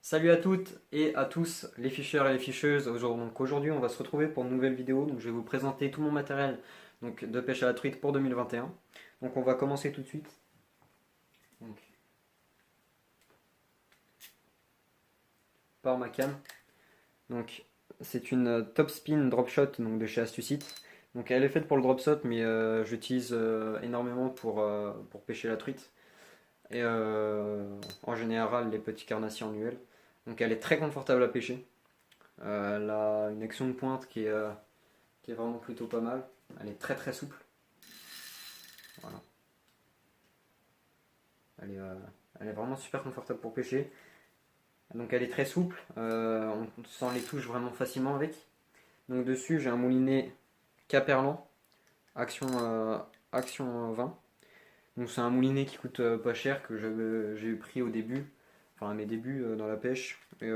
Salut à toutes et à tous les ficheurs et les ficheuses. Aujourd'hui, on va se retrouver pour une nouvelle vidéo. Je vais vous présenter tout mon matériel de pêche à la truite pour 2021. Donc on va commencer tout de suite. Donc, par ma canne. Donc c'est une Top Spin Drop Shot de chez Astucite. Donc elle est faite pour le drop shot, mais j'utilise énormément pour pêcher la truite. Et en général les petits carnassiers annuels. Donc elle est très confortable à pêcher. Elle a une action de pointe qui est vraiment plutôt pas mal. Elle est très très souple. Voilà. Elle est, euh, Elle est vraiment super confortable pour pêcher. Donc elle est très souple. On sent les touches vraiment facilement avec. Donc dessus j'ai un moulinet Caperlan Action, Action 20. Donc c'est un moulinet qui coûte pas cher que j'ai pris au début, enfin à mes débuts dans la pêche, et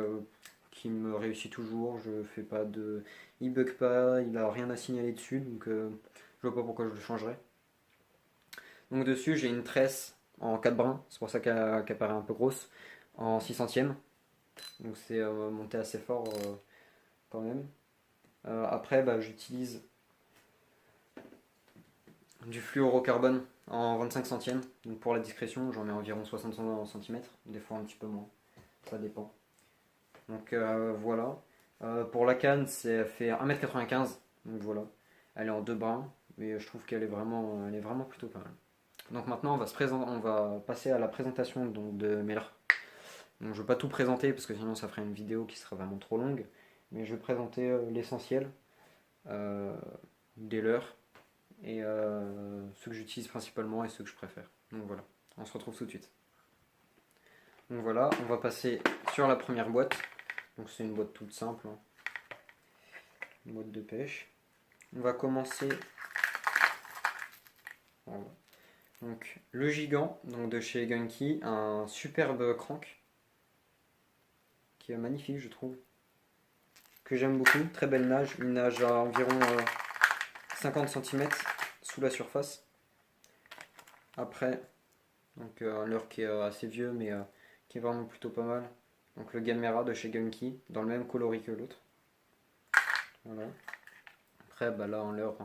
qui me réussit toujours. Je fais pas de, il bug pas, il a rien à signaler dessus, donc je vois pas pourquoi je le changerais. Donc dessus j'ai une tresse en 4 brins, c'est pour ça qu'elle paraît un peu grosse, en 6 centièmes. Donc c'est monté assez fort quand même. Après j'utilise du fluorocarbone en 25 centièmes. Donc pour la discrétion, j'en mets environ 60 centimètres, des fois un petit peu moins, ça dépend. Donc voilà. Pour la canne, c'est fait 1,95 m. Donc voilà. Elle est en deux brins, mais je trouve elle est vraiment plutôt pas mal. Donc maintenant, on va passer à la présentation de mes leurres. Donc je ne vais pas tout présenter parce que sinon ça ferait une vidéo qui serait vraiment trop longue. Mais je vais présenter l'essentiel euh, des leurres et ceux que j'utilise principalement et ceux que je préfère. Donc voilà, on se retrouve tout de suite. Donc voilà, on va passer sur la première boîte. Donc c'est une boîte toute simple, hein, une boîte de pêche. On va commencer. Voilà. Donc le gigant, donc de chez Gunky, un superbe crank qui est magnifique, je trouve, que j'aime beaucoup. Très belle nage, il nage à environ 50 cm sous la surface. Après, donc un leurre qui est assez vieux, mais qui est vraiment plutôt pas mal. Donc le Gamera de chez Gunky, dans le même coloris que l'autre. Voilà. Après, là, un leurre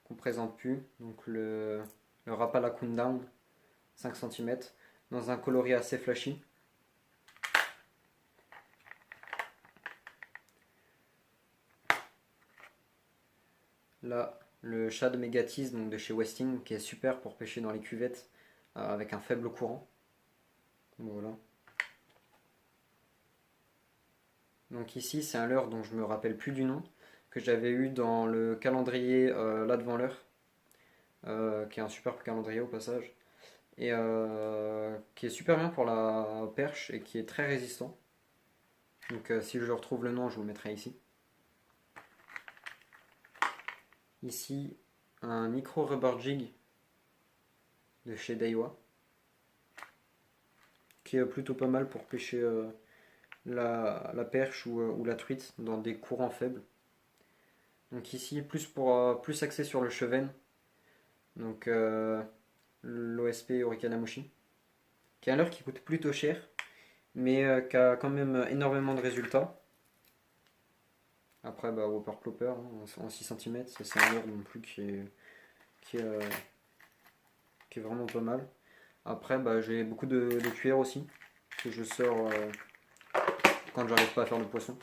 qu'on présente plus, donc le Rapala Kundown, 5 cm, dans un coloris assez flashy. Là, le Shad Megatis donc de chez Westing, qui est super pour pêcher dans les cuvettes avec un faible courant. Donc, voilà. Donc ici, c'est un leurre dont je me rappelle plus du nom, que j'avais eu dans le calendrier là devant l'heure, qui est un super calendrier au passage, et qui est super bien pour la perche et qui est très résistant. Donc si je retrouve le nom, je vous le mettrai ici. Ici, un micro rubber jig de chez Daiwa, qui est plutôt pas mal pour pêcher la perche ou la truite dans des courants faibles. Donc ici, plus axé sur le cheven, donc l'OSP Orikanamushi, qui est un leurre qui coûte plutôt cher, mais qui a quand même énormément de résultats. Après, Whopper Plopper en 6 cm, c'est un leurre non plus qui est, euh, qui est vraiment pas mal. Après, j'ai beaucoup de cuillères aussi, que je sors quand j'arrive pas à faire de poisson.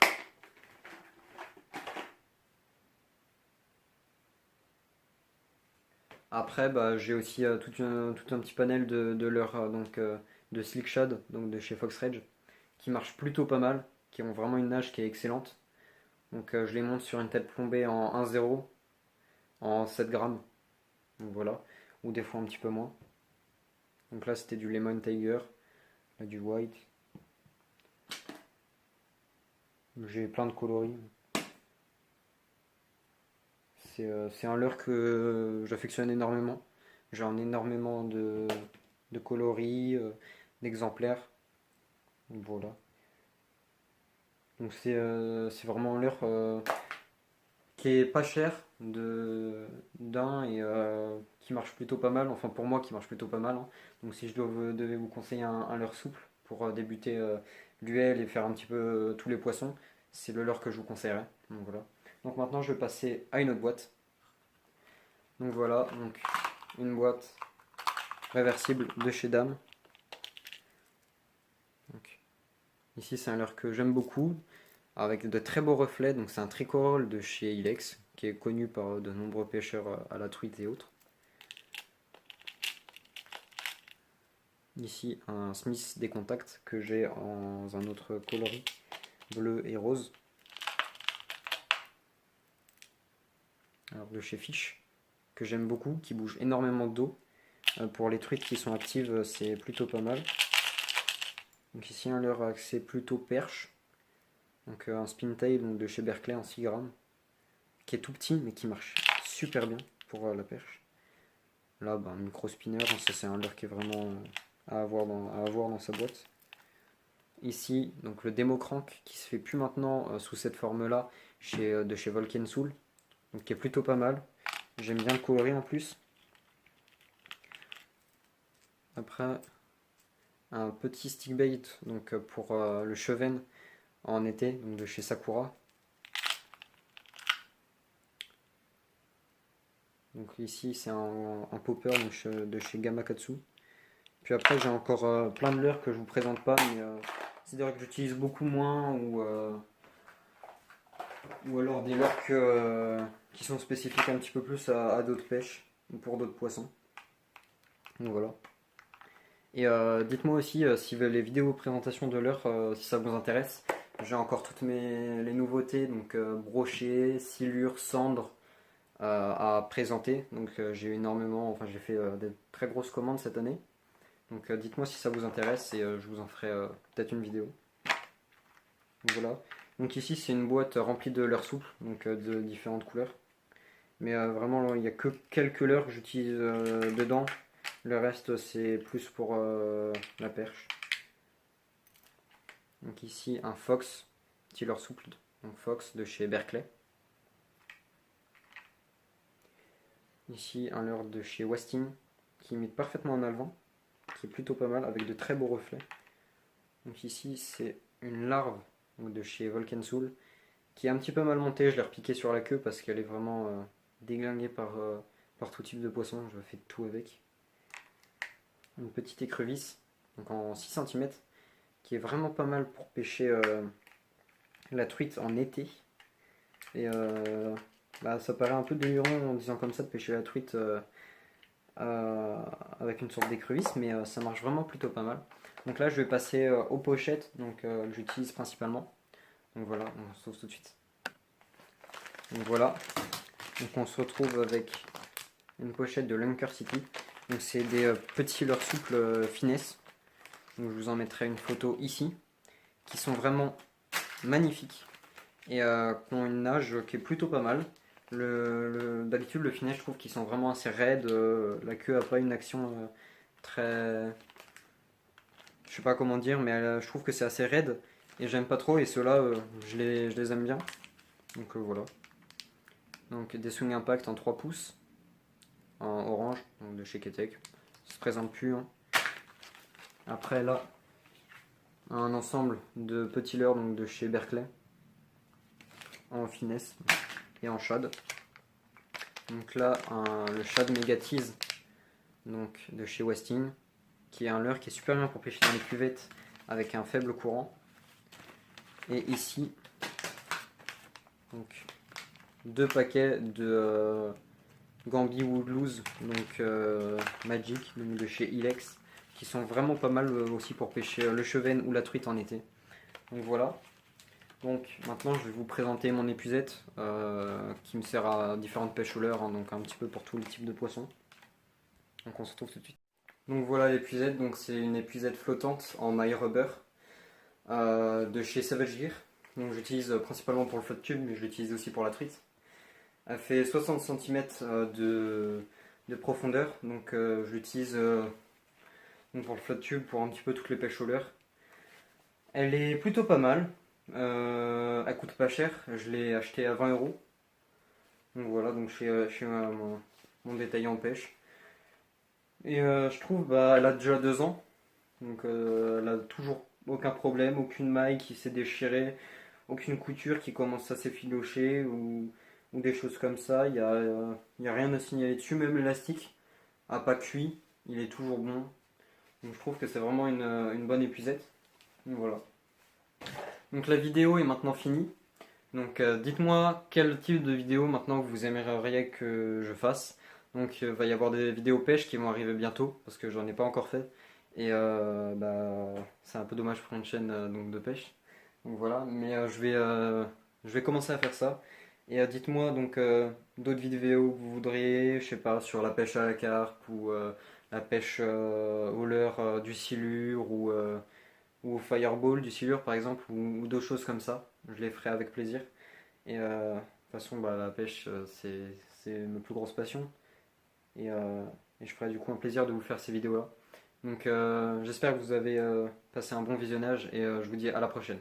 Après, j'ai aussi tout un petit panel de leurres de Slick Shad, donc de chez Fox Rage, qui marchent plutôt pas mal, qui ont vraiment une nage qui est excellente. Donc je les monte sur une tête plombée en 1,0 en 7 grammes. Donc voilà, ou des fois un petit peu moins. Donc là c'était du Lemon Tiger, là du White. J'ai plein de coloris. C'est un leurre que j'affectionne énormément. J'ai un énormément de coloris, d'exemplaires. Donc voilà. Donc c'est vraiment un leurre qui est pas cher d'un et qui marche plutôt pas mal. Enfin pour moi qui marche plutôt pas mal, hein. Donc si devais vous conseiller un leurre souple pour débuter l'UL et faire un petit peu tous les poissons, c'est le leurre que je vous conseillerais. Donc voilà. Donc maintenant je vais passer à une autre boîte. Donc voilà, donc une boîte réversible de chez Dame. Donc, ici c'est un leurre que j'aime beaucoup, avec de très beaux reflets. Donc c'est un tricorol de chez Ilex, qui est connu par de nombreux pêcheurs à la truite et autres. Ici un Smith des contacts que j'ai en un autre coloris, bleu et rose. Alors de chez Fish, que j'aime beaucoup, qui bouge énormément d'eau. Pour les truites qui sont actives, c'est plutôt pas mal. Donc ici un leurre axé plutôt perche. Donc un spin tail donc de chez Berkeley en 6 grammes, qui est tout petit mais qui marche super bien pour la perche. Là, un micro spinner, ça c'est un leurre qui est vraiment à avoir dans sa boîte. Ici, donc le Demo Crank qui se fait plus maintenant sous cette forme-là de chez Volcan Soul, donc qui est plutôt pas mal. J'aime bien le coloris en plus. Après, un petit stick bait donc pour le cheven en été, donc de chez Sakura. Donc ici c'est un popper donc de chez Gamakatsu. Puis après j'ai encore plein de leurres que je vous présente pas, mais c'est des leurres que j'utilise beaucoup moins ou alors des leurres qui sont spécifiques un petit peu plus à d'autres pêches ou pour d'autres poissons. Donc voilà. Et dites-moi aussi si les vidéos présentation de leurres, si ça vous intéresse. J'ai encore toutes les nouveautés, donc brochets, silures, cendres à présenter. Donc j'ai j'ai fait des très grosses commandes cette année. Donc dites-moi si ça vous intéresse et je vous en ferai peut-être une vidéo. Donc voilà. Donc ici c'est une boîte remplie de leurres souples, donc de différentes couleurs. Mais vraiment il n'y a que quelques leurres que j'utilise dedans. Le reste c'est plus pour la perche. Donc ici un Fox, petit leurre souple, donc Fox de chez Berkeley. Ici un leurre de chez Westing qui imite parfaitement un alevin, qui est plutôt pas mal avec de très beaux reflets. Donc ici c'est une larve de chez Volcan Soul qui est un petit peu mal montée, je l'ai repiquée sur la queue parce qu'elle est vraiment déglinguée par tout type de poisson, je fais tout avec. Une petite écrevisse donc en 6 cm qui est vraiment pas mal pour pêcher la truite en été. Et ça paraît un peu délirant en disant comme ça de pêcher la truite avec une sorte d'écrevisse, mais ça marche vraiment plutôt pas mal. Donc là je vais passer aux pochettes, donc j'utilise principalement. Donc voilà, on se retrouve tout de suite. Donc voilà, donc on se retrouve avec une pochette de Lunker City. Donc c'est des petits leurres souples finesse. Donc je vous en mettrai une photo ici, qui sont vraiment magnifiques et qui ont une nage qui est plutôt pas mal. D'habitude le finesse je trouve qu'ils sont vraiment assez raides, la queue a pas une action très... Je sais pas comment dire, mais je trouve que c'est assez raide et j'aime pas trop, et ceux-là je les aime bien. Donc voilà. Donc des swing impact en 3 pouces, en orange, donc de chez Ketek. Ça se présente plus. Hein. Après là, un ensemble de petits leurres donc de chez Berkeley, en finesse et en shad. Donc là, le shad Mega Tease donc de chez Westing, qui est un leurre qui est super bien pour pêcher dans les cuvettes avec un faible courant. Et ici, donc 2 paquets de Gambi Woodloose, donc Magic, de chez Ilex, qui sont vraiment pas mal aussi pour pêcher le cheven ou la truite en été. Donc voilà. Donc maintenant je vais vous présenter mon épuisette qui me sert à différentes pêches au leurre, hein, donc un petit peu pour tous les types de poissons. Donc on se retrouve tout de suite. Donc voilà l'épuisette, donc c'est une épuisette flottante en maille rubber de chez Savage Gear. Donc j'utilise principalement pour le float tube, mais je l'utilise aussi pour la truite. Elle fait 60 cm de profondeur, donc je l'utilise pour le float tube pour un petit peu toutes les pêches au leurre. Elle est plutôt pas mal, elle coûte pas cher, je l'ai acheté à 20 euros. Donc voilà, donc chez mon détaillant en pêche. Et je trouve elle a déjà 2 ans, donc elle a toujours aucun problème, aucune maille qui s'est déchirée, aucune couture qui commence à s'effilocher ou des choses comme ça. Il y a rien à signaler dessus, même l'élastique a pas cuit, il est toujours bon. Donc je trouve que c'est vraiment une bonne épuisette. Donc voilà. Donc la vidéo est maintenant finie. Donc dites-moi quel type de vidéo maintenant vous aimeriez que je fasse. Donc il va y avoir des vidéos pêche qui vont arriver bientôt parce que j'en ai pas encore fait. Et c'est un peu dommage pour une chaîne donc de pêche. Donc voilà, mais je vais commencer à faire ça. Et dites-moi donc d'autres vidéos que vous voudriez, je sais pas, sur la pêche à la carpe ou la pêche au leurre du silure ou au fireball du silure par exemple ou d'autres choses comme ça. Je les ferai avec plaisir. Et de toute façon, bah, la pêche, c'est ma plus grosse passion. Et je ferai du coup un plaisir de vous faire ces vidéos-là. Donc j'espère que vous avez passé un bon visionnage et je vous dis à la prochaine.